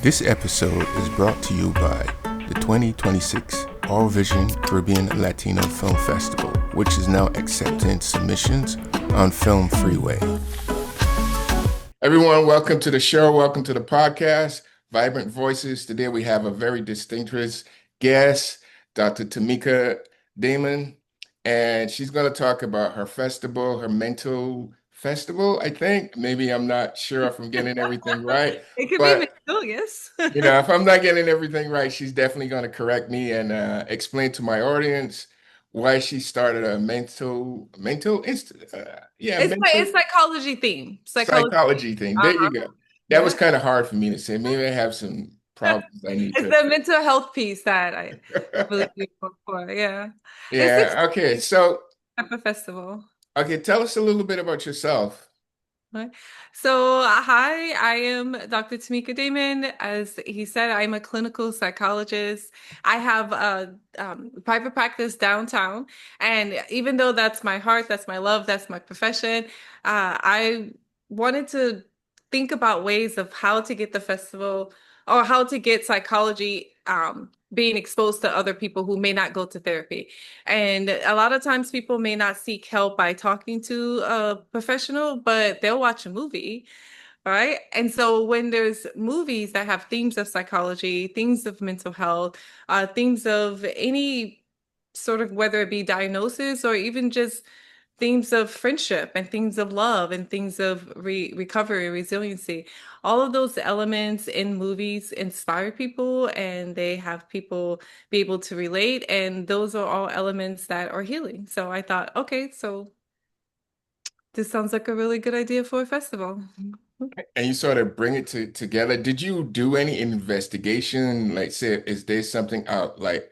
This episode is brought to you by the 2026 All Vision Caribbean Latino Film Festival, which is now accepting submissions on Film Freeway. Everyone, welcome to the show. Welcome to the podcast, Vibrant Voices. Today we have a very distinguished guest, Dr. Tamika Damond, and she's going to talk about her festival, her mental festival, I think. Maybe I'm not sure if I'm getting everything right, It could be but mental, yes. if I'm not getting everything right, she's definitely going to correct me and explain to my audience why she started a mental It's psychology theme. Psychology theme. psychology thing. There you Uh-huh. go. That was Yeah. kind of hard for me to say. Maybe I have some problems I need It's to. the mental health piece that I believe you look for. Yeah. It's this Yeah. Okay. So, type of festival. okay, tell us a little bit about yourself. Right. So, hi, I am Dr. Tamika Damond. As he said, I'm a clinical psychologist. I have a private practice downtown. And even though that's my heart, that's my love, that's my profession, I wanted to think about ways of how to get the festival or how to get psychology being exposed to other people who may not go to therapy. And a lot of times people may not seek help by talking to a professional, but they'll watch a movie, right? And so when there's movies that have themes of psychology, themes of mental health, themes of any sort of whether it be diagnosis or even just themes of friendship and themes of love and things of recovery, resiliency. All of those elements in movies inspire people and they have people be able to relate. And those are all elements that are healing. So I thought, okay, so this sounds like a really good idea for a festival. And you sort of bring it together. Did you do any investigation? Like, say, is there something out? Like,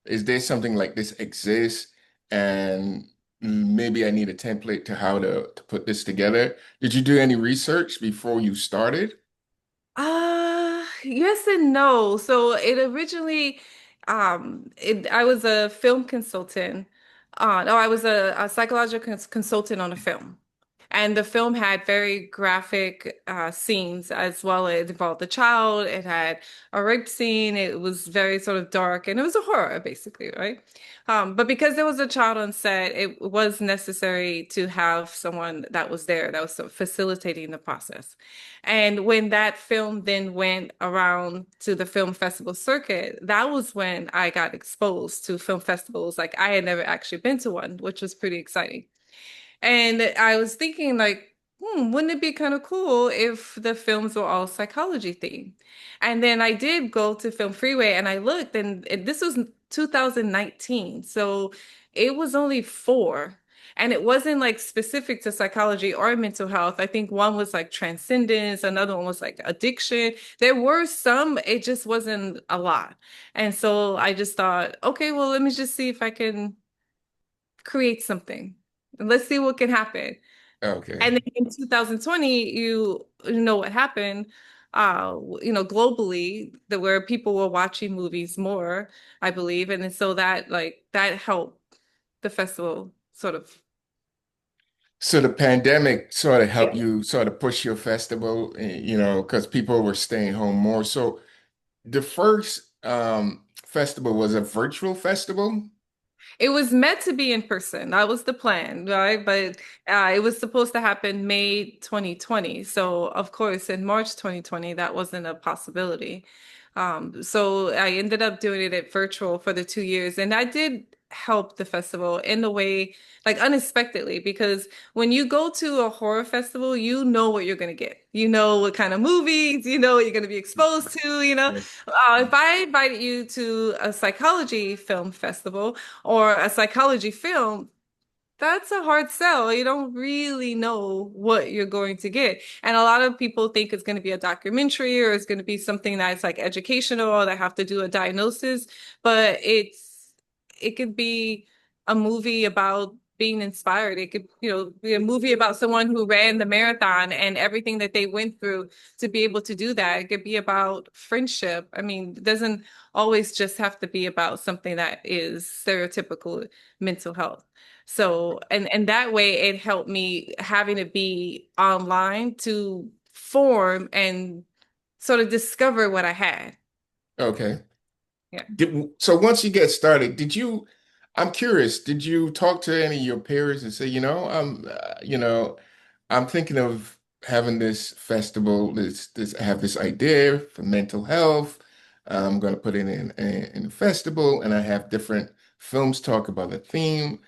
is there something like this exists? And maybe I need a template to how to put this together. Did you do any research before you started? Yes and no. So it originally, I was a film consultant. No, I was a psychological consultant on a film. And the film had very graphic scenes as well. It involved a child, it had a rape scene, it was very sort of dark, and it was a horror, basically, right? But because there was a child on set, it was necessary to have someone that was there that was sort of facilitating the process. And when that film then went around to the film festival circuit, that was when I got exposed to film festivals. Like I had never actually been to one, which was pretty exciting. And I was thinking like, wouldn't it be kind of cool if the films were all psychology themed? And then I did go to Film Freeway and I looked and this was 2019. So it was only four. And it wasn't like specific to psychology or mental health. I think one was like transcendence, another one was like addiction. There were some, it just wasn't a lot. And so I just thought, okay, well, let me just see if I can create something. Let's see what can happen. And Okay. then in 2020, you know what happened, globally, that where people were watching movies more, I believe. And then so that like that helped the festival sort of. So the pandemic sort of helped Yeah. you sort of push your festival, because people were staying home more. So the first festival was a virtual festival. It was meant to be in person. That was the plan, right? But it was supposed to happen May 2020. So, of course, in March 2020, that wasn't a possibility. So I ended up doing it at virtual for the 2 years, and I did help the festival in a way, like unexpectedly, because when you go to a horror festival, you know what you're going to get. You know what kind of movies, you know what you're going to be exposed to, you know. Yeah. If I invited you to a psychology film festival or a psychology film, that's a hard sell. You don't really know what you're going to get. And a lot of people think it's going to be a documentary or it's going to be something that's like educational or they have to do a diagnosis, but it could be a movie about being inspired. It could, be a movie about someone who ran the marathon and everything that they went through to be able to do that. It could be about friendship. I mean, it doesn't always just have to be about something that is stereotypical mental health. So, and that way it helped me having to be online to form and sort of discover what I had. Okay. Yeah. So once you get started, I'm curious, did you talk to any of your peers and say, I'm thinking of having this festival, I have this idea for mental health. I'm going to put it in a festival, and I have different films talk about a theme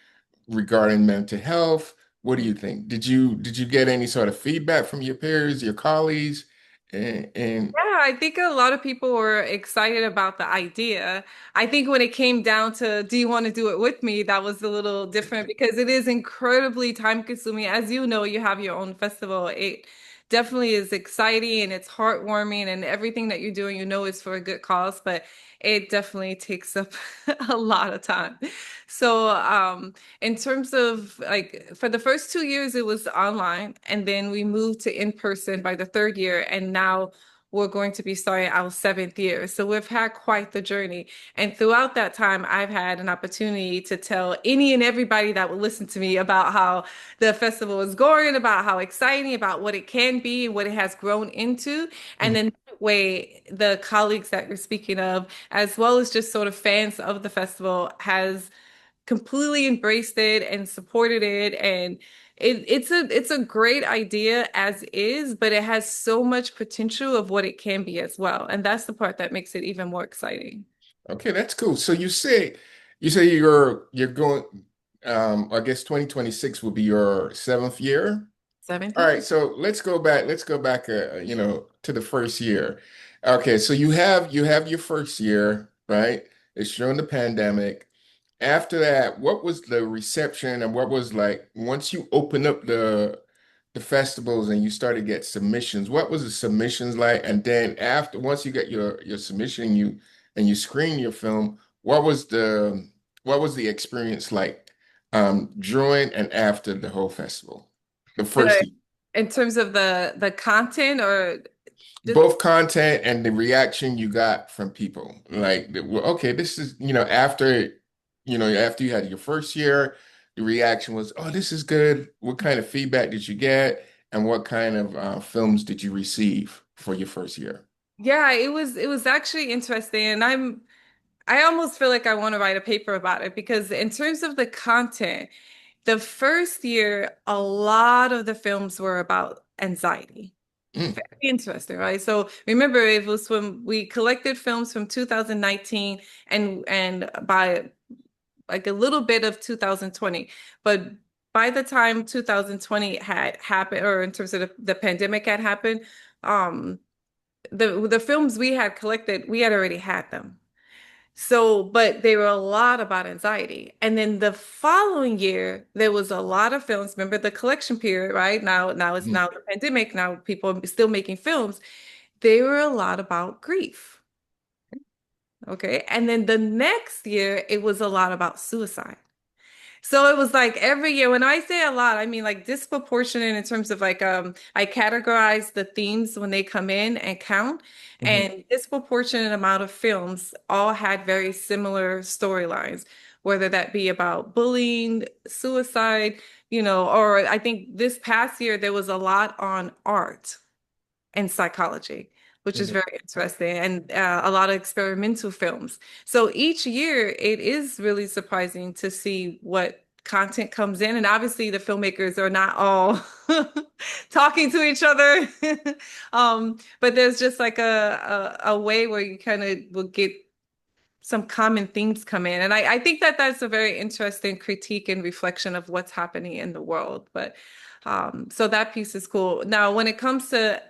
regarding mental health. What do you think? Did you get any sort of feedback from your peers, your colleagues? And Yeah, I think a lot of people were excited about the idea. I think when it came down to, do you want to do it with me? That was a little different because it is incredibly time consuming. As you know, you have your own festival. It definitely is exciting and it's heartwarming and everything that you're doing, you know, is for a good cause, but it definitely takes up a lot of time. So, in terms of like for the first 2 years, it was online, and then we moved to in person by the third year, and now we're going to be starting our seventh year. So we've had quite the journey. And throughout that time, I've had an opportunity to tell any and everybody that will listen to me about how the festival is going, about how exciting, about what it can be, what it has grown into. And then that way, the colleagues that you're speaking of, as well as just sort of fans of the festival, has completely embraced it and supported it, and it's a great idea as is, but it has so much potential of what it can be as well, and that's the part that makes it even more exciting. Okay, that's cool. So you say you're going I guess 2026 will be your seventh year. Seventh All year. right, so let's go back to the first year. Okay, so you have your first year, right? It's during the pandemic. After that, what was the reception and what was like once you open up the festivals and you started to get submissions, what was the submissions like? And then after once you get your submission, you screen your film, what was the experience like during and after the whole festival? The first The In terms of the content or just both content and the reaction you got from people. Like, well, okay, this is, after you had your first year, the reaction was, oh, this is good. What kind of feedback did you get? And what kind of films did you receive for your first year? yeah, it was actually interesting, and I almost feel like I want to write a paper about it because in terms of the content, the first year, a lot of the films were about anxiety. Mm, Very interesting, right? So remember, it was when we collected films from 2019 and by like a little bit of 2020. But by the time 2020 had happened, or in terms of the pandemic had happened, um, the films we had collected, we had already had them. So, but they were a lot about anxiety. And then the following year, there was a lot of films. Remember the collection period, right? Now it's mm. now the pandemic. Now people are still making films. They were a lot about grief. Okay. And then the next year, it was a lot about suicide. So it was like every year, when I say a lot, I mean like disproportionate in terms of like I categorize the themes when they come in and count, Mhm. and disproportionate amount of films all had very similar storylines, whether that be about bullying, suicide, or I think this past year there was a lot on art and psychology, which is Mhm. very interesting, and a lot of experimental films. So each year, it is really surprising to see what content comes in. And obviously, the filmmakers are not all talking to each other. But there's just like a way where you kind of will get some common themes come in. And I think that that's a very interesting critique and reflection of what's happening in the world. But so that piece is cool. Now, when it comes to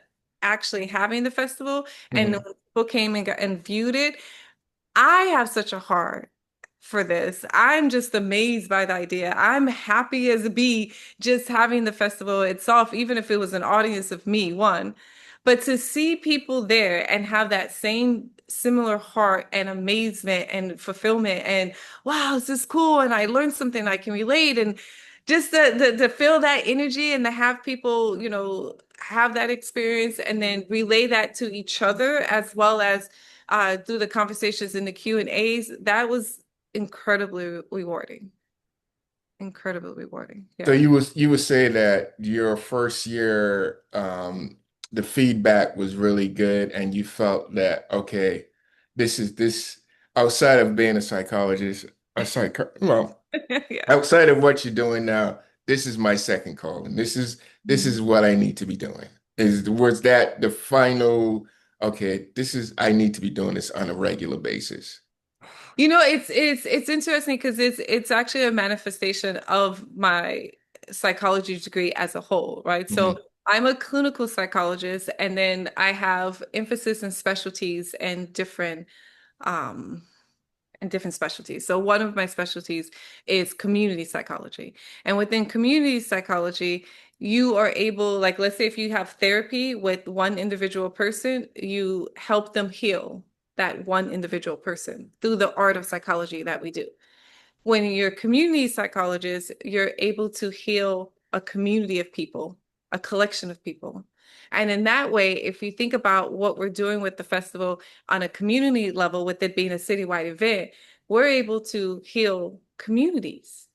actually having the festival and when Mhm. people came and viewed it, I have such a heart for this. I'm just amazed by the idea. I'm happy as a bee just having the festival itself, even if it was an audience of me, one. But to see people there and have that same similar heart and amazement and fulfillment and wow, this is cool and I learned something I can relate, and just to feel that energy and to have people, have that experience and then relay that to each other as well as through the conversations in the Q&As, that was incredibly rewarding. Incredibly rewarding. So Yeah. you would say that your first year the feedback was really good and you felt that, okay, this outside of being a psychologist, well, Yeah. outside of what you're doing now, this is my second call, and this is what I need to be doing. Was that the final, okay, this is I need to be doing this on a regular basis. You know, it's interesting because it's actually a manifestation of my psychology degree as a whole, right? So Hmm. I'm a clinical psychologist, and then I have emphasis and specialties um and different specialties. So one of my specialties is community psychology. And within community psychology, you are able, like, let's say if you have therapy with one individual person, you help them heal that one individual person through the art of psychology that we do. When you're a community psychologist, you're able to heal a community of people, a collection of people. And in that way, if you think about what we're doing with the festival on a community level, with it being a citywide event, we're able to heal communities,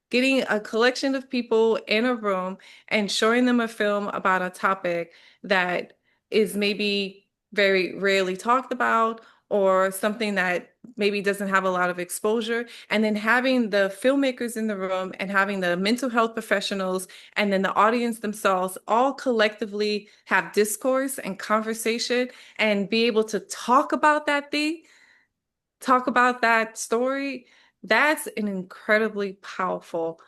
getting a collection of people in a room and showing them a film about a topic that is maybe very rarely talked about or something that maybe doesn't have a lot of exposure. And then having the filmmakers in the room and having the mental health professionals and then the audience themselves all collectively have discourse and conversation and be able to talk about that thing, talk about that story. That's an incredibly powerful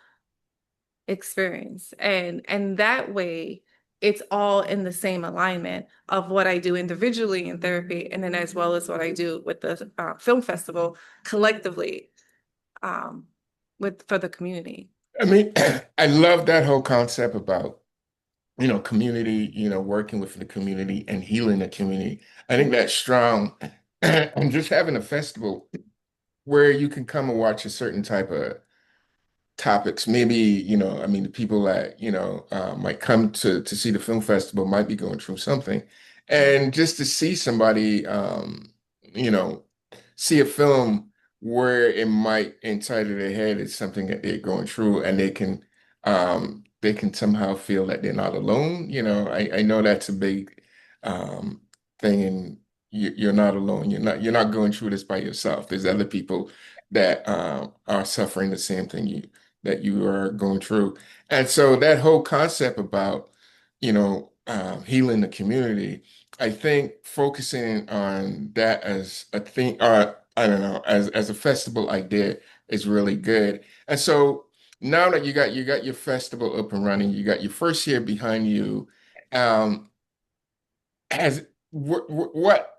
experience. And that way it's all in the same alignment of what I do individually in therapy and then as well as what I do with the film festival collectively with for the community. I mean, I love that whole concept about, community, working with the community and healing the community. I think that's strong. And just having a festival where you can come and watch a certain type of topics. Maybe, I mean, the people that, might come to see the film festival might be going through something. And just to see somebody, you know, see a film where it might inside of their head is something that they're going through and they can somehow feel that they're not alone. I know that's a big thing and you're not alone. You're not going through this by yourself. There's other people that are suffering the same thing that you are going through. And so that whole concept about, healing the community, I think focusing on that as a thing, or I don't know, as a festival idea is really good. And so now that you got your festival up and running, you got your first year behind you, um, has what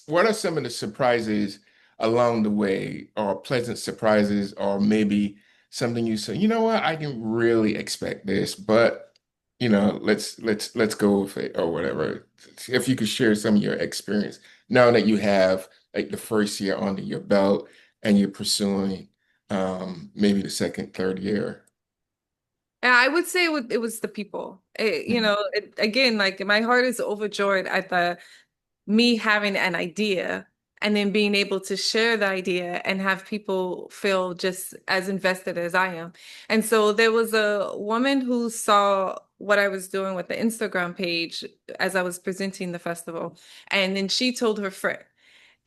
are some of the surprises along the way, or pleasant surprises, or maybe something you say, you know what, I didn't really expect this, but let's go with it or whatever. If you could share some of your experience now that you have like the first year under your belt and you're pursuing maybe the second, third year. And I would say it was the people. Again, like my heart is overjoyed at the me having an idea and then being able to share the idea and have people feel just as invested as I am. And so there was a woman who saw what I was doing with the Instagram page as I was presenting the festival. And then she told her friend.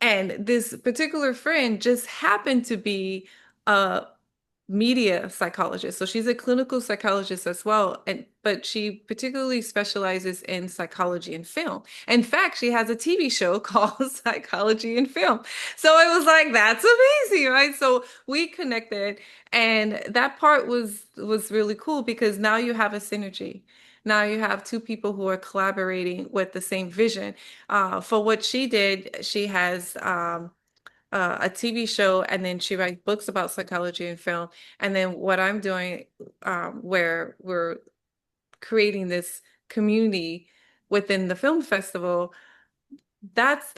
And this particular friend just happened to be a media psychologist. So she's a clinical psychologist as well, and but she particularly specializes in psychology and film. In fact, she has a TV show called Psychology and Film. So it was like, that's amazing, right? So we connected, and that part was really cool because now you have a synergy. Now you have two people who are collaborating with the same vision. For what she did, she has a TV show, and then she writes books about psychology and film. And then what I'm doing, where we're creating this community within the film festival, that's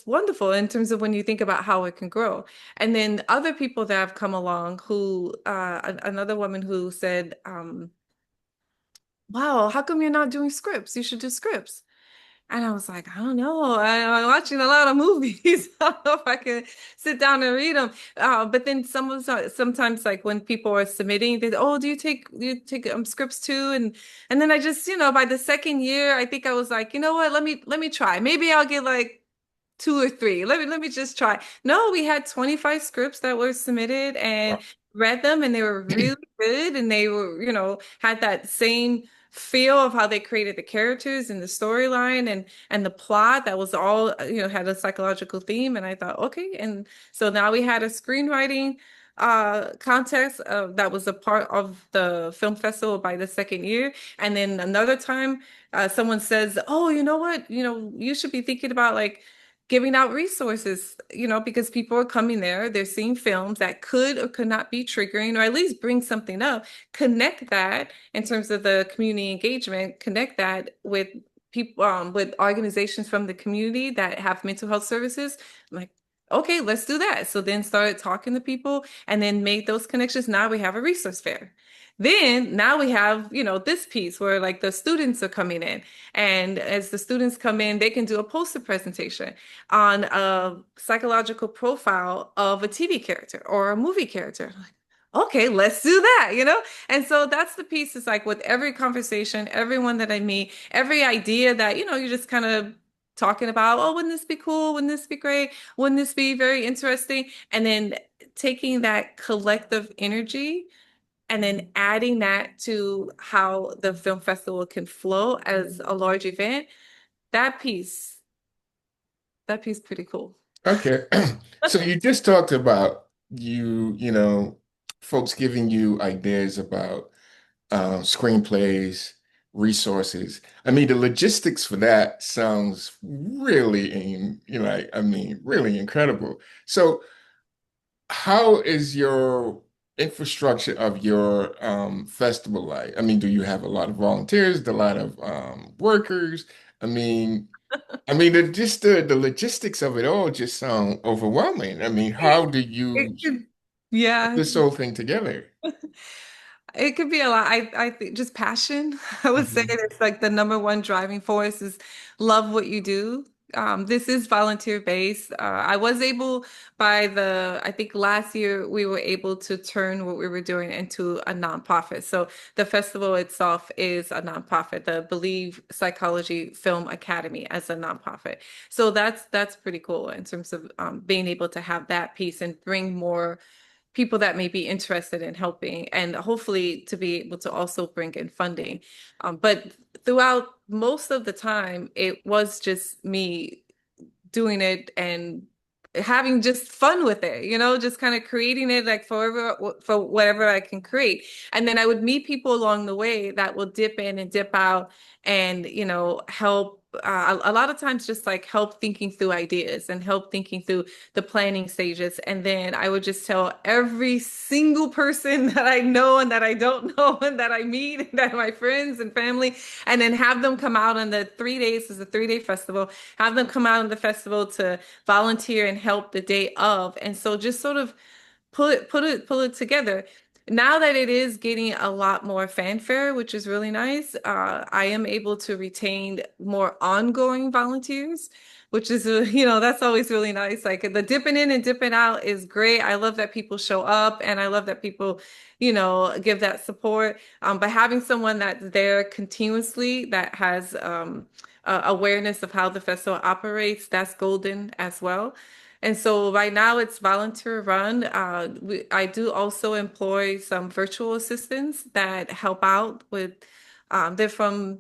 wonderful in terms of when you think about how it can grow. And then other people that have come along who, another woman who said, wow, how come you're not doing scripts? You should do scripts. And I was like, I don't know. I'm watching a lot of movies. I don't know if I can sit down and read them. But then sometimes like when people are submitting, they, oh, do you take scripts too? And then I just, by the second year, I think I was like, you know what? Let me try. Maybe I'll get like two or three. Let me just try. No, we had 25 scripts that were submitted and Wow. read them, and they were really good, and they were, had that same feel of how they created the characters and the storyline and the plot that was all, had a psychological theme. And I thought, okay. And so now we had a screenwriting contest that was a part of the film festival by the second year. And then another time, someone says, oh, you know what? You should be thinking about like giving out resources, because people are coming there, they're seeing films that could or could not be triggering, or at least bring something up. Connect that in terms of the community engagement, connect that with people, with organizations from the community that have mental health services. I'm like, okay, let's do that. So then started talking to people and then made those connections. Now we have a resource fair. Then now we have, this piece where like the students are coming in. And as the students come in, they can do a poster presentation on a psychological profile of a TV character or a movie character. Like, okay, let's do that. And so that's the piece. Is like with every conversation, everyone that I meet, every idea that, you're just kind of talking about, oh, wouldn't this be cool? Wouldn't this be great? Wouldn't this be very interesting? And then taking that collective energy and then adding that to how the film festival can flow as a large event, that piece, that piece pretty cool. Okay. So you just talked about folks giving you ideas about screenplays, resources. I mean, the logistics for that sounds really, really incredible. So how is your infrastructure of your festival like? I mean, do you have a lot of volunteers, a lot of workers? I mean, just the logistics of it all just sound overwhelming. I mean, how do It you could, put yeah. this whole thing together? It could be a lot. I think just passion. I would say Hmm. it's like the number one driving force is love what you do. This is volunteer based. I was able I think last year we were able to turn what we were doing into a nonprofit. So the festival itself is a nonprofit, the Believe Psychology Film Academy as a nonprofit. So that's pretty cool in terms of being able to have that piece and bring more people that may be interested in helping and hopefully to be able to also bring in funding. But throughout most of the time, it was just me doing it and having just fun with it, just kind of creating it like for whatever I can create. And then I would meet people along the way that will dip in and dip out and, help. A lot of times just like help thinking through ideas and help thinking through the planning stages. And then I would just tell every single person that I know and that I don't know and that I meet and that are my friends and family, and then have them come out on the 3 days, is a 3-day festival, have them come out on the festival to volunteer and help the day of. And so just sort of pull it together. Now that it is getting a lot more fanfare, which is really nice, I am able to retain more ongoing volunteers, which is, that's always really nice. Like the dipping in and dipping out is great. I love that people show up and I love that people, give that support. But having someone that's there continuously that has awareness of how the festival operates, that's golden as well. And so right now it's volunteer run. I do also employ some virtual assistants that help out with, they're from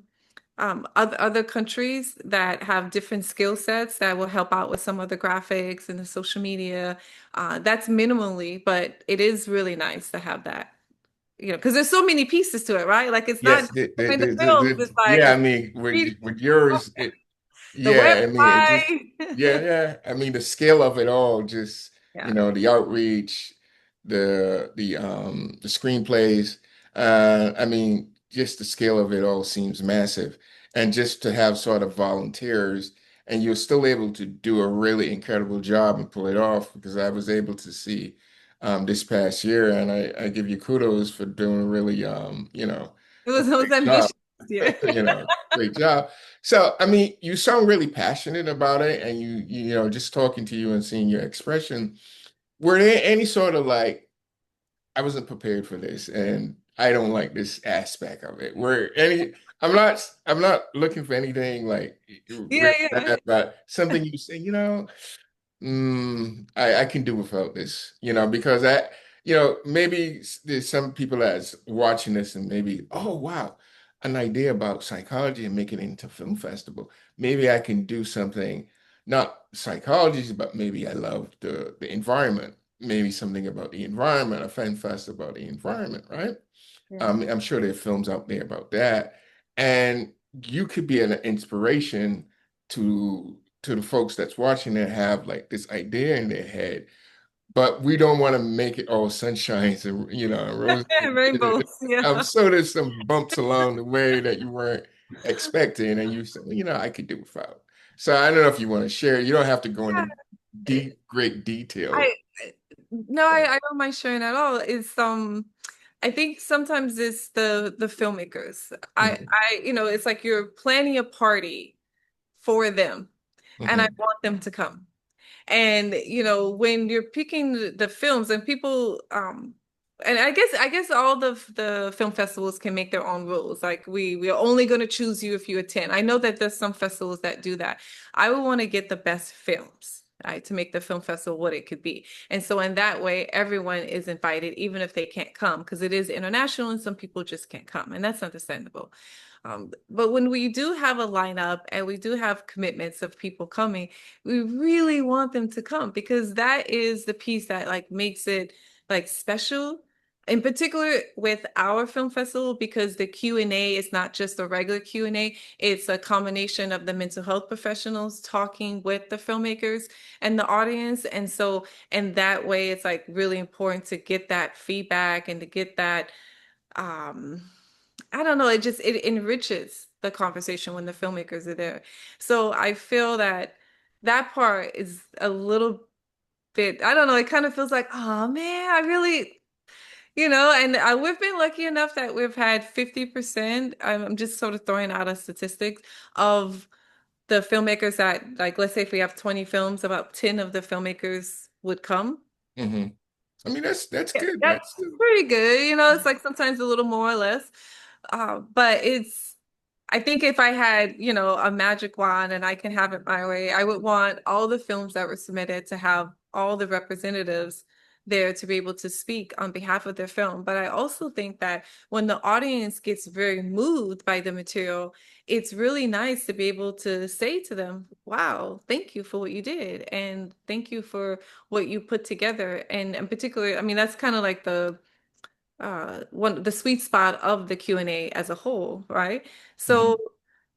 other countries that have different skill sets that will help out with some of the graphics and the social media. That's minimally, but it is really nice to have that, because there's so many pieces to it, right? Like it's not Yes, just in the films, it's yeah, I like mean, with yours, the yeah, I mean, it just, yeah, website. yeah. I mean, the scale of it all, just, Yeah. the outreach, the screenplays, I mean, just the scale of it all seems massive. And just to have sort of volunteers, and you're still able to do a really incredible job and pull it off, because I was able to see this past year, and I give you kudos for doing a really, It was great job. ambitious. Yeah. Great job. So, I mean, you sound really passionate about it, and just talking to you and seeing your expression, were there any sort of like, I wasn't prepared for this, and I don't like this aspect of it. I'm not looking for anything like Yeah, really yeah. bad, but something you say, I can do without this, because maybe there's some people that's watching this and maybe, oh wow, an idea about psychology and making it into film festival. Maybe I can do something, not psychology, but maybe I love the environment. Maybe something about the environment, a film festival about the environment, right? Yeah. I'm sure there are films out there about that. And you could be an inspiration to the folks that's watching that have like this idea in their head, but we don't want to make it all sunshines and roses. Rainbows. I'm Yeah. sure there's some bumps along the way that you weren't expecting, and you said, well, I could do without. So I don't know if you want to share. You don't have to go into Yeah. deep, great detail. I no, I don't mind sharing at all. It's I think sometimes it's the filmmakers. Mhm, It's like you're planning a party for them, and I mhm, want them to come. And when you're picking the films and people and I guess all the film festivals can make their own rules. Like we're only going to choose you if you attend. I know that there's some festivals that do that. I would want to get the best films, right, to make the film festival what it could be. And so in that way, everyone is invited, even if they can't come, because it is international and some people just can't come, and that's understandable. But when we do have a lineup and we do have commitments of people coming, we really want them to come because that is the piece that like makes it like special. In particular with our film festival, because the Q&A is not just a regular Q&A, it's a combination of the mental health professionals talking with the filmmakers and the audience. And so in that way, it's like really important to get that feedback and to get that um I don't know, it enriches the conversation when the filmmakers are there. So I feel that that part is a little bit, I don't know, it kind of feels like, oh man, I really, and we've been lucky enough that we've had 50%. I'm just sort of throwing out a statistic of the filmmakers that, like, let's say if we have 20 films, about 10 of the filmmakers would come. mhm. I mean, that's Yeah, good. that's That's good. pretty good. It's like sometimes a little more or less. But I think if I had, a magic wand and I can have it my way, I would want all the films that were submitted to have all the representatives there to be able to speak on behalf of their film. But I also think that when the audience gets very moved by the material, it's really nice to be able to say to them, wow, thank you for what you did. And thank you for what you put together. And in particular, I mean, that's kind of like the sweet spot of the Q&A as a whole, right? So Mhm.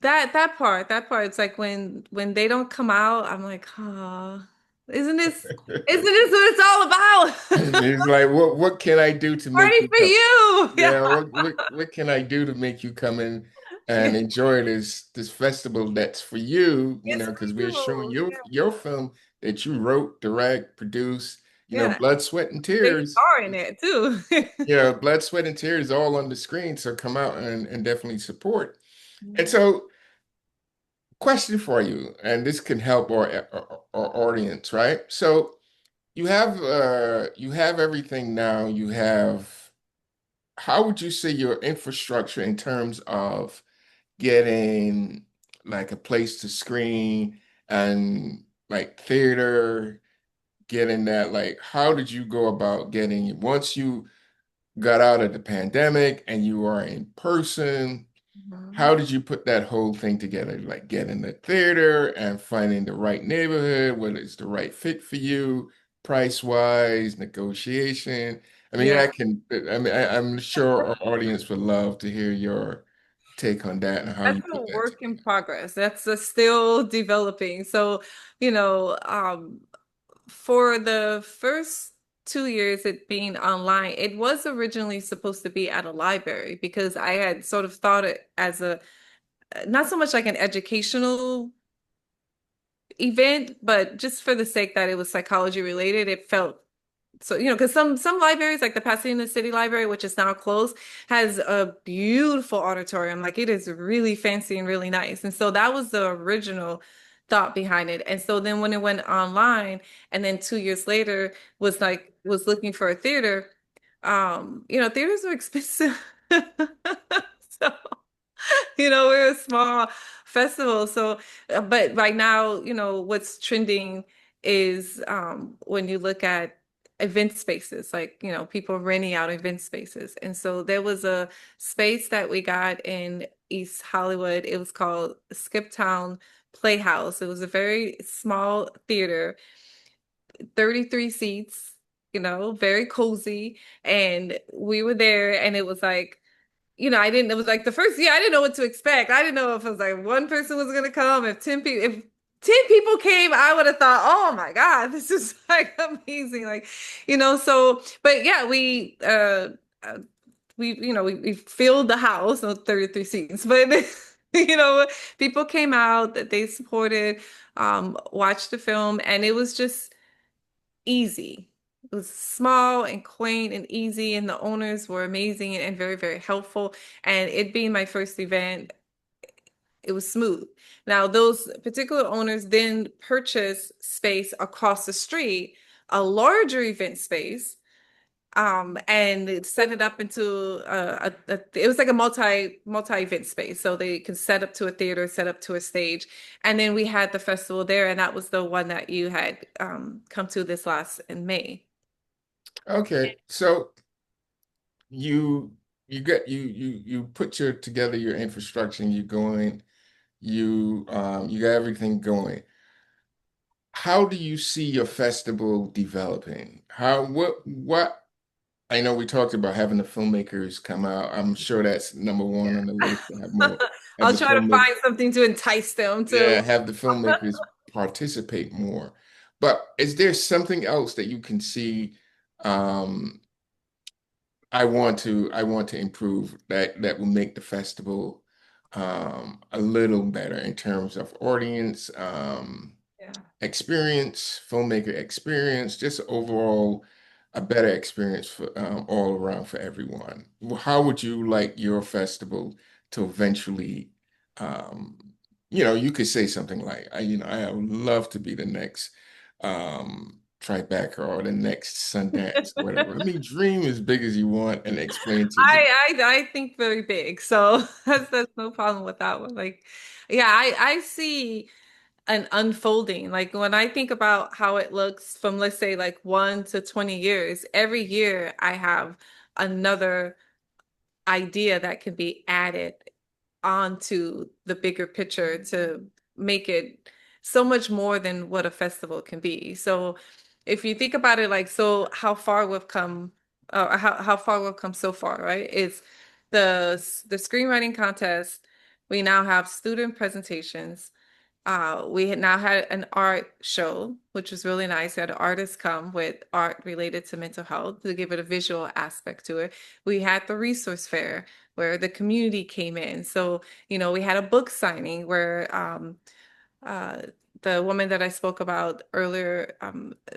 that part, it's like when they don't come out, I'm like, oh, isn't this what it's all about? He's like, what can I do to make Party you for come? you. Yeah. Yeah, what can I do to make you come in and enjoy this festival that's for you, It's for because we're showing you. your film that you wrote, direct, produced, Yeah. blood, sweat, and They tears. star in it too. Blood, sweat, and tears all on the screen. So come out and definitely support. And so, question for you, and this can help our audience, right? So you have everything now. You have, how would you say your infrastructure in terms of getting like a place to screen and like theater, getting that, like how did you go about getting, once you got out of the pandemic and you are in person, how Mhm. did you put that whole thing together? Like getting the theater and finding the right neighborhood, whether it's the right fit for you, price wise, negotiation. I mean, Yeah. I'm sure our audience would love to hear your take on that and how That's you a put that work in together. progress. That's still developing. So, you know, um, for the first 2 years it being online, it was originally supposed to be at a library because I had sort of thought it as a not so much like an educational event, but just for the sake that it was psychology related, it felt so because some libraries like the Pasadena City Library, which is now closed, has a beautiful auditorium. Like it is really fancy and really nice. And so that was the original thought behind it. And so then when it went online, and then 2 years later was looking for a theater, theaters are expensive. So we're a small festival. So, but right now, what's trending is when you look at event spaces, like, people renting out event spaces. And so there was a space that we got in East Hollywood. It was called Skiptown Playhouse. It was a very small theater, 33 seats, very cozy. And we were there, and it was like, it was like the first year, I didn't know what to expect. I didn't know if it was like one person was going to come, if 10 people came, I would have thought, oh my God, this is like amazing. Like, so, but yeah, uh we filled the house, those 33 seats, but you know, people came out that they supported, watched the film, and it was just easy. It was small and quaint and easy, and the owners were amazing and very, very helpful. And it being my first event, it was smooth. Now, those particular owners then purchased space across the street, a larger event space, and it set it up into it was like a multi event space, so they can set up to a theater, set up to a stage, and then we had the festival there, and that was the one that you had come to this last in May. Okay, so you you put your together your infrastructure and you're going, you got everything going. How do you see your festival developing? What I know we talked about having the filmmakers come out. I'm sure that's number one on the list to have more, have I'll the try to filmmakers, find something to entice them to. yeah, have the filmmakers participate more. But is there something else that you can see? Um, I want to improve that will make the festival a little better in terms of audience, Yeah. experience, filmmaker experience, just overall a better experience for all around for everyone. How would you like your festival to eventually, um, you could say something like, I would love to be the next Tribeca or the next Sundance, whatever. I mean, dream as big as you want and explain to me. I think very big, so that's no problem with that one. Like, yeah, I see an unfolding. Like when I think about how it looks from, let's say, like 1 to 20 years, every year I have another idea that can be added onto the bigger picture to make it so much more than what a festival can be. So if you think about it, like, so how far we've come so far, right? Is the screenwriting contest. We now have student presentations. We had now had an art show, which was really nice. We had artists come with art related to mental health to give it a visual aspect to it. We had the resource fair where the community came in. So, we had a book signing where uh, the woman that I spoke about earlier,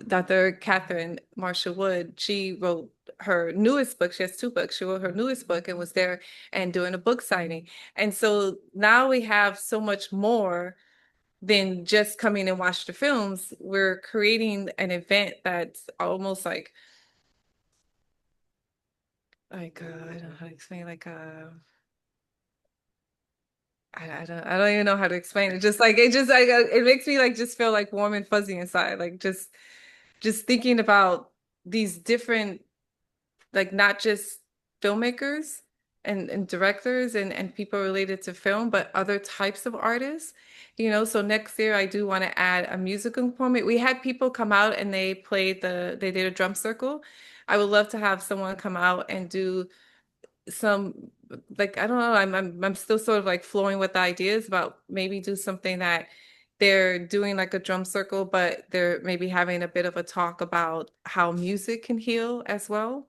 Dr. Catherine Marshall Wood, she wrote her newest book. She has two books. She wrote her newest book and was there and doing a book signing. And so now we have so much more than just coming and watch the films. We're creating an event that's almost like I don't know how to explain, like I don't even know how to explain it. Just like it makes me like just feel like warm and fuzzy inside. Like just thinking about these different, like, not just filmmakers and directors and people related to film, but other types of artists. So next year I do want to add a musical component. We had people come out and they did a drum circle. I would love to have someone come out and do some, like, I don't know, I'm still sort of like flowing with the ideas about maybe do something that they're doing like a drum circle, but they're maybe having a bit of a talk about how music can heal as well.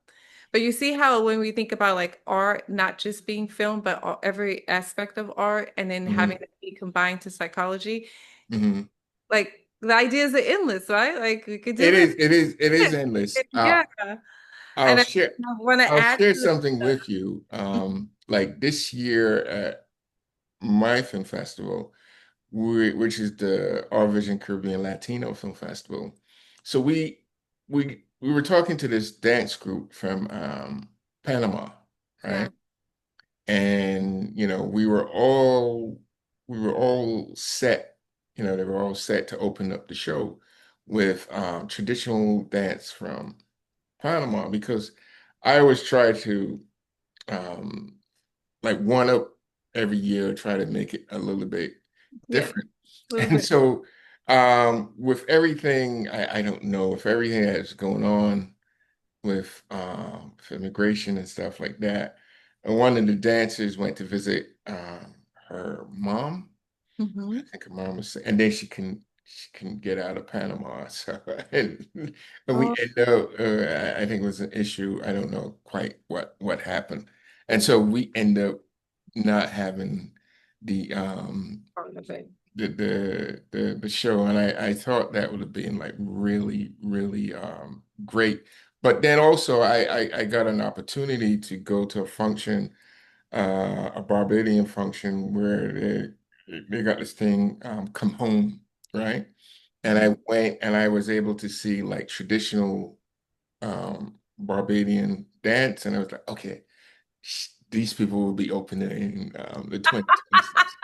But you see how when we think about like art, not just being film, but every aspect of art, and then Hmm. having it be combined to psychology, Hmm. like the ideas are endless, right? Like we could do It this. is, it is, it is endless. Yeah. I'll And I share, want to I'll add share to something with you. Like this year at my film festival, which is the Our Vision Caribbean Latino Film Festival. So we were talking to this dance group from Panama, yeah. right? And we were all set, they were all set to open up the show with traditional dance from Panama because I always try to um, like one up every year, try to make it a little bit Yeah. different. A little And bit. so with everything, I don't know if everything that's going on with immigration and stuff like that. And one of the dancers went to visit her mom. I Hmm. think her mom was, and then she can get out of Panama. So and we Oh, end up, I think it was an issue. I don't know quite what happened, and so we end up not having the um part of it. the show, and I thought that would have been like really really great. But then also I got an opportunity to go to a function, a Barbadian function where they got this thing, come home, right? And Mhm. I went and I was able to see like traditional Barbadian dance, and I was like, okay, these people will be opening in the 2026.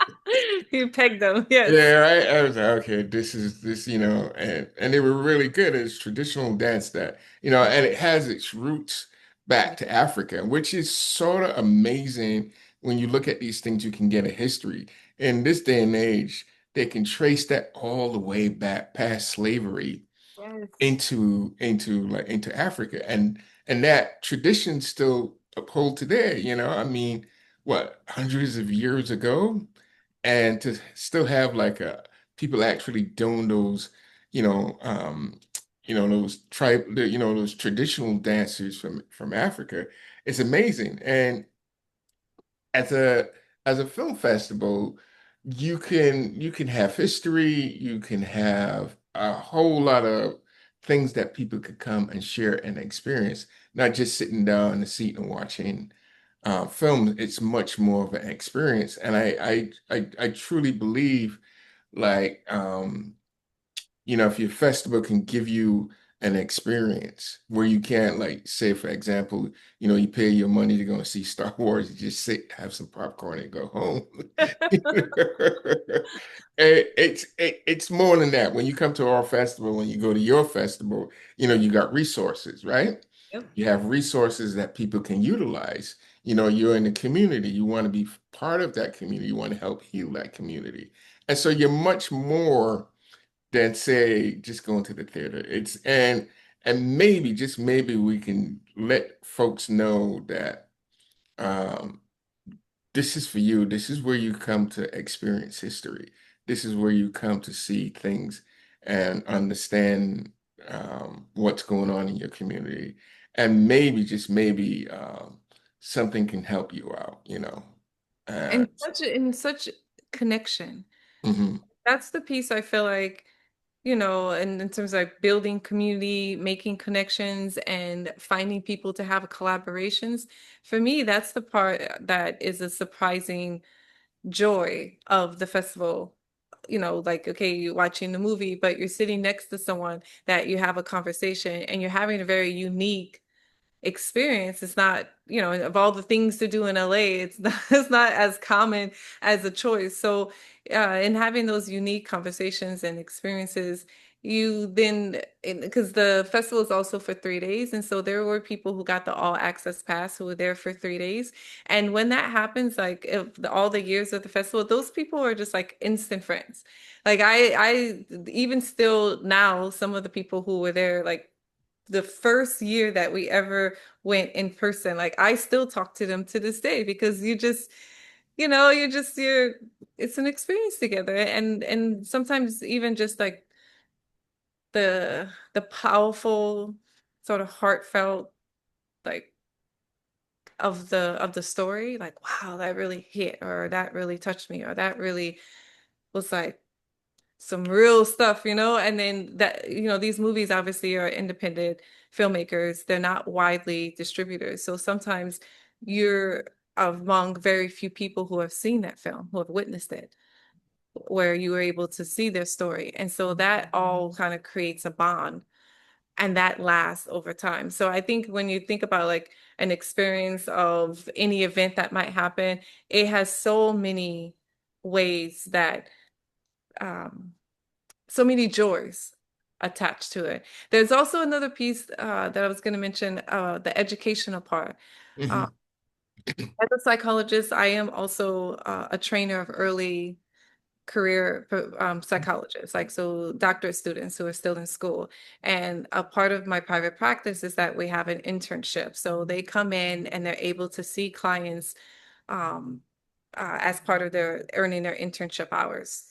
You pegged them, yes. Yeah, right. I was like, okay, this is this, and they were really good. It's traditional dance that, and it has its roots back to Africa, which is sort of amazing when you look at these things, you can get a history. In this day and age, they can trace that all the way back past slavery Yes. into Africa. And that tradition still uphold today, I mean, what, hundreds of years ago? And to still have like people actually doing those, you know, um, those traditional dances from Africa, it's amazing. And as a film festival, you can have history, you can have a whole lot of things that people could come and share and experience, not just sitting down in the seat and watching film. It's much more of an experience, and I truly believe like if your festival can give you an experience where you can't, like, say for example, you pay your money to go and see Star Wars, you just sit, have some popcorn and go home. It's more than that. When you come to our festival, when you go to your festival, you got resources, right? Yep. You have resources that people can utilize. You're in the community. You want to be part of that community. You want to help heal that community. And so you're much more than say just going to the theater. And maybe, just maybe we can let folks know that um, this is for you. This is where you come to experience history. This is where you come to see things and understand what's going on in your community. And maybe, just maybe, something can help you out. Uh, In such connection. mhm. That's the piece I feel like, in terms of like building community, making connections, and finding people to have collaborations. For me, that's the part that is a surprising joy of the festival. Like, okay, you're watching the movie, but you're sitting next to someone that you have a conversation and you're having a very unique experience. It's not, of all the things to do in LA, it's not, it's not as common as a choice. So, in having those unique conversations and experiences, you then, because the festival is also for 3 days, and so there were people who got the all access pass who were there for 3 days. And when that happens, like if all the years of the festival, those people are just like instant friends. Like I even still now, some of the people who were there, like the first year that we ever went in person, like I still talk to them to this day because you're it's an experience together. And sometimes even just like the powerful sort of heartfelt, like, of the story, like, wow, that really hit, or that really touched me, or that really was like some real stuff, and then that, these movies obviously are independent filmmakers. They're not widely distributed. So sometimes you're among very few people who have seen that film, who have witnessed it, where you were able to see their story. And so that all kind of creates a bond and that lasts over time. So I think when you think about like an experience of any event that might happen, it has so many ways that um so many joys attached to it. There's also another piece that I was going to mention, the educational part. Uh, Hmm. as a psychologist, I am also a trainer of early career psychologists, like so doctorate students who are still in school. And a part of my private practice is that we have an internship. So they come in and they're able to see clients um, as part of their earning their internship hours.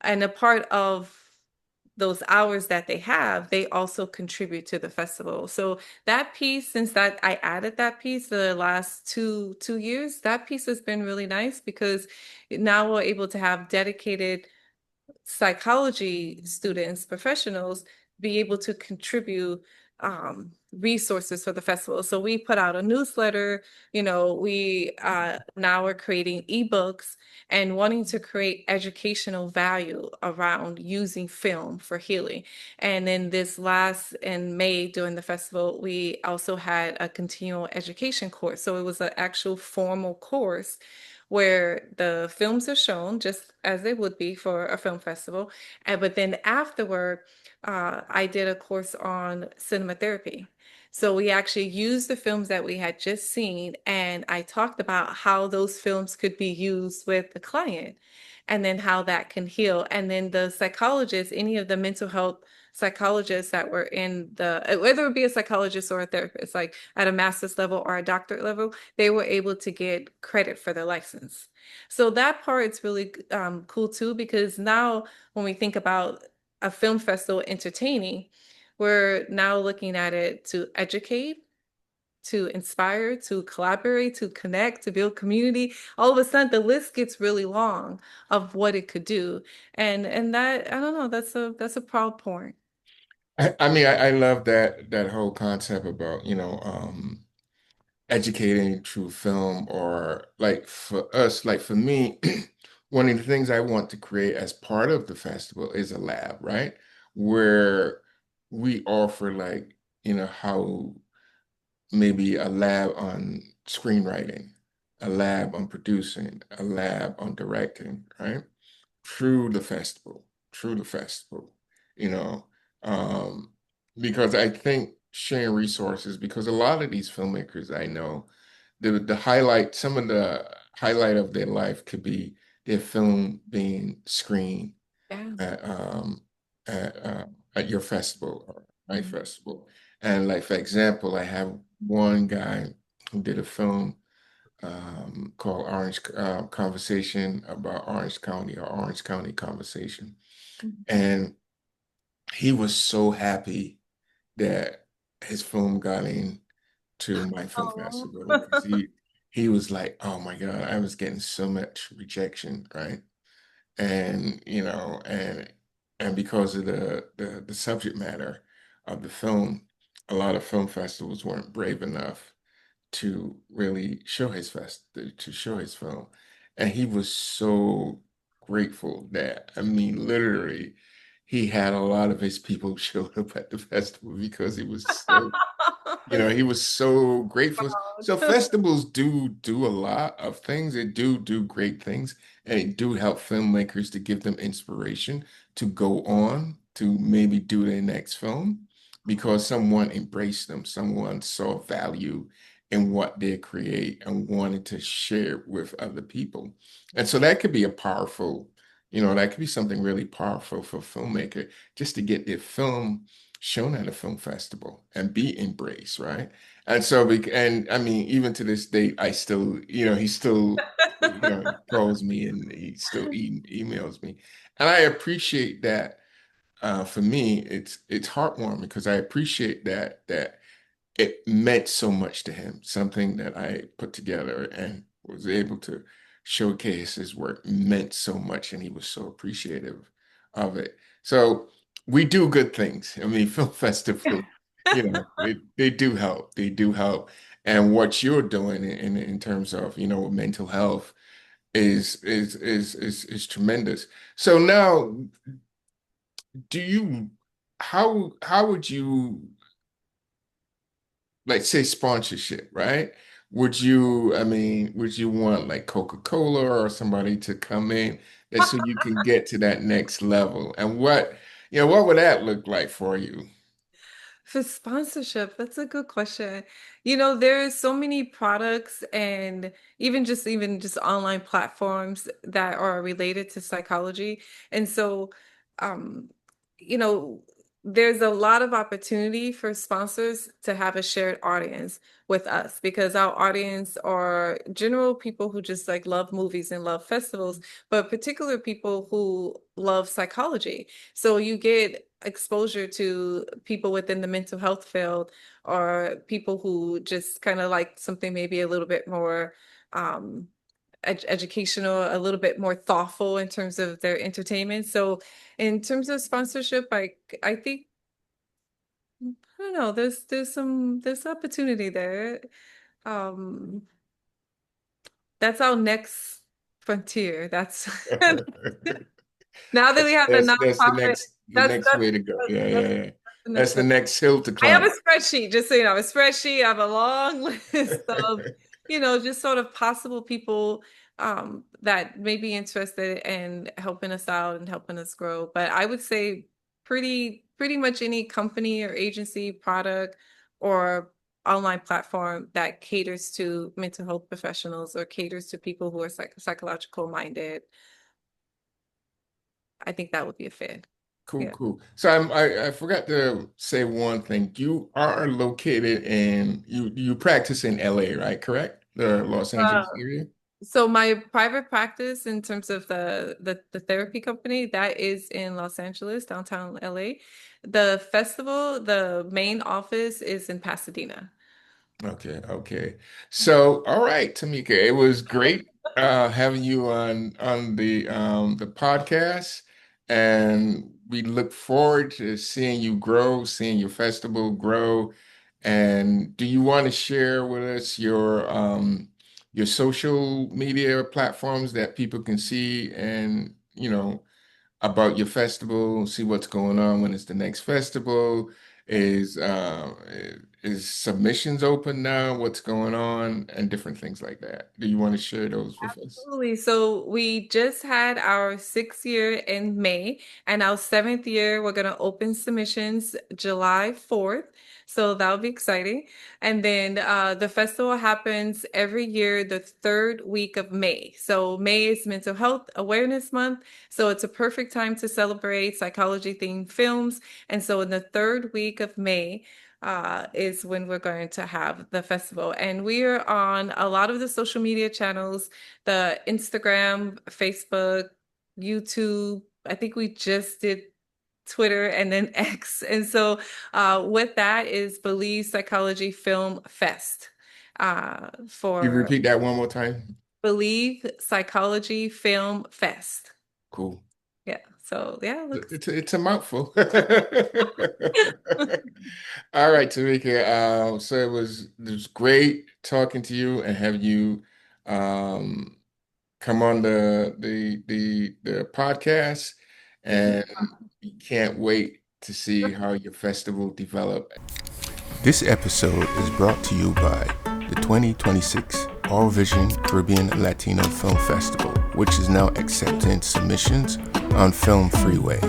And a part of those hours that they have, they also contribute to the festival. So that piece, since that I added that piece the last two years, that piece has been really nice because now we're able to have dedicated psychology students, professionals, be able to contribute resources for the festival. So we put out a newsletter, we now are creating ebooks and wanting to create educational value around using film for healing. And then this last in May during the festival, we also had a continual education course. So it was an actual formal course where the films are shown just as they would be for a film festival. And but then afterward, I did a course on cinematherapy. So we actually used the films that we had just seen, and I talked about how those films could be used with the client, and then how that can heal. And then the psychologists, any of the mental health psychologists that were in whether it be a psychologist or a therapist, like at a master's level or a doctorate level, they were able to get credit for their license. So that part's really cool too, because now when we think about a film festival entertaining, we're now looking at it to educate, to inspire, to collaborate, to connect, to build community. All of a sudden, the list gets really long of what it could do, and that I don't know. That's a proud point. I mean, I love that whole concept about, educating through film, or like for us, like for me, one of the things I want to create as part of the festival is a lab, right? Where we offer like, how maybe a lab on screenwriting, a lab on producing, a lab on directing, right? Through the festival, through the festival, you know, um, because I think sharing resources, because a lot of these filmmakers I know, some of the highlight of their life could be their film being screened Yeah. at at, at your festival or my Mhm. festival. And like for example, I have one guy who did a film called Orange Conversation, about Orange County, or Orange County Conversation. And he was so happy that his film got in to my film Oh. festival, because he was like, oh my God, I was getting so much rejection, right? And and because of the subject matter of the film, a lot of film festivals weren't brave enough to really to show his film. And he was so grateful that, I mean, literally, he had a lot of his people show up at the festival because he was so grateful. So festivals do a lot of things. They do great things, and it do help filmmakers to give them inspiration to go on to maybe do their next film, because someone embraced them, someone saw value in what they create and wanted to share with other people. And so that could be that could be something really powerful for a filmmaker, just to get their film shown at a film festival and be embraced, right? And so, and I mean, even to this date, I still, he still, he calls me and he still emails me, and I appreciate that. For me, it's heartwarming, because I appreciate that it meant so much to him. Something that I put together and was able to showcase his work meant so much, and he was so appreciative of it. So we do good things. I mean, film festivals, they do help. They do help. And what you're doing in terms of, mental health is tremendous. So now, do you how would you like say sponsorship, right? I mean, would you want like Coca-Cola or somebody to come in that so you can get to that next level? And what would that look like for you? For sponsorship, that's a good question. There are so many products and even just online platforms that are related to psychology. And so um, you know, there's a lot of opportunity for sponsors to have a shared audience with us because our audience are general people who just like love movies and love festivals, but particular people who love psychology. So you get exposure to people within the mental health field or people who just kind of like something maybe a little bit more educational, a little bit more thoughtful in terms of their entertainment. So in terms of sponsorship, I think I don't know, there's opportunity there. Um that's our next frontier. That's now that we have the That's the nonprofit, next way to go. Yeah, yeah, yeah. that's the That's next the one. next hill to I have a climb. spreadsheet, just so you know, I have a spreadsheet. I have a long list of, just sort of possible people that may be interested in helping us out and helping us grow. But I would say pretty much any company or agency, product, or online platform that caters to mental health professionals or caters to people who are psychological minded. I think that would be a fit. Cool, Yeah. cool. So I forgot to say one thing. You are located in you practice in LA, right? Correct? The Los Angeles Uh, area? So my private practice in terms of the therapy company that is in Los Angeles, downtown LA. The festival, the main office is in Pasadena. Okay, okay. So, all right, Tamika, it was great having you on the podcast, and we look forward to seeing you grow, seeing your festival grow. And do you want to share with us your social media platforms that people can see and about your festival, see what's going on when it's the next festival. Is submissions open now? What's going on? And different things like that. Do you want to share those with us? Absolutely. So we just had our 6th year in May, and our 7th year, we're going to open submissions July 4th. So that'll be exciting. And then the festival happens every year, the third week of May. So May is Mental Health Awareness Month. So it's a perfect time to celebrate psychology themed films. And so in the third week of May, is when we're going to have the festival. And we are on a lot of the social media channels, the Instagram, Facebook, YouTube. I think we just did Twitter and then X. And so with that is Believe Psychology Film Fest You for repeat that one more time? Believe Psychology Film Fest. Cool. Yeah. So yeah, looks. It's a mouthful. All right, Tamika. So it was great talking to you and have you um, come on the podcast, Thank you. and we can't wait to see how your festival develop. This episode is brought to you by the 2026 All Vision Caribbean Latino Film Festival, which is now accepting submissions on Film Freeway.